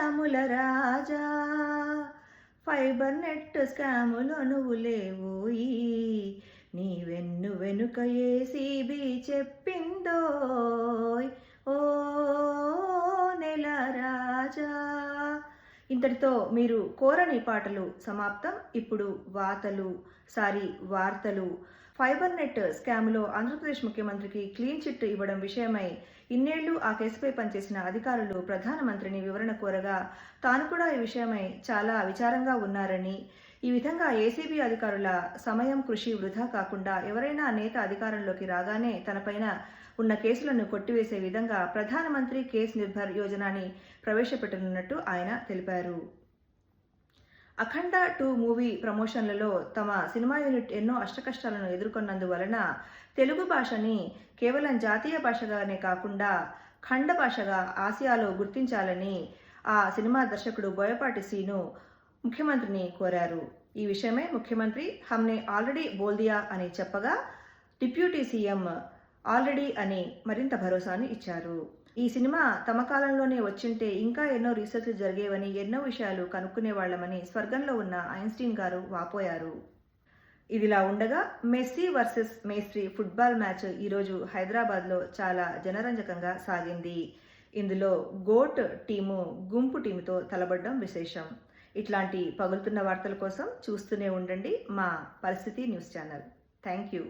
స్కాముల రాజా, fibre net స్కాములో నువ్వు లేవోయి, నీ వెనుక ఏసీబీ చెప్పిందోయ్ ఓ నెల రాజా. ఇంతటితో మీరు కోరని పాటలు సమాప్తం. ఇప్పుడు వార్తలు. ఫైబర్ నెట్ స్కామ్లో ఆంధ్రప్రదేశ్ ముఖ్యమంత్రికి క్లీన్ చిట్ ఇవ్వడం విషయమై ఇన్నేళ్లు ఆ కేసుపై పనిచేసిన అధికారులు ప్రధానమంత్రిని వివరణ కోరగా తాను కూడా ఈ విషయమై చాలా విచారంగా ఉన్నారని, ఈ విధంగా ఏసీబీ అధికారుల సమయం కృషి వృధా కాకుండా ఎవరైనా నేత అధికారంలోకి రాగానే తనపైన ఉన్న కేసులను కొట్టివేసే విధంగా ప్రధానమంత్రి కేస్ నిర్భర్ యోజనని ప్రవేశపెట్టనున్నట్టు ఆయన తెలిపారు. అఖండ 2 మూవీ ప్రమోషన్లలో తమ సినిమా యూనిట్ ఎన్నో అష్టకష్టాలను ఎదుర్కొన్నందువలన తెలుగు భాషని కేవలం జాతీయ భాషగానే కాకుండా ఖండ భాషగా ఆసియాలో గుర్తించాలని ఆ సినిమా దర్శకుడు బోయపాటి సీను ముఖ్యమంత్రిని కోరారు. ఈ విషయమై ముఖ్యమంత్రి హమ్నే ఆల్రెడీ బోల్ దియా అని చెప్పగా డిప్యూటీ సీఎం ఆల్రెడీ అని మరింత భరోసాను ఇచ్చారు. ఈ సినిమా తమ కాలంలోనే వచ్చింటే ఇంకా ఎన్నో రీసెర్చ్లు జరిగేవని, ఎన్నో విషయాలు కనుక్కునేవాళ్లమని స్వర్గంలో ఉన్న ఐన్స్టీన్ గారు వాపోయారు. ఇదిలా ఉండగా మెస్సీ వర్సెస్ మేస్త్రీ ఫుట్బాల్ మ్యాచ్ ఈరోజు హైదరాబాద్లో చాలా జనరంజకంగా సాగింది. ఇందులో గోట్ టీము గుంపు టీముతో తలబడ్డం విశేషం. ఇట్లాంటి పగులుతున్న వార్తల కోసం చూస్తూనే ఉండండి మా పరిస్థితి న్యూస్ ఛానల్. Thank you.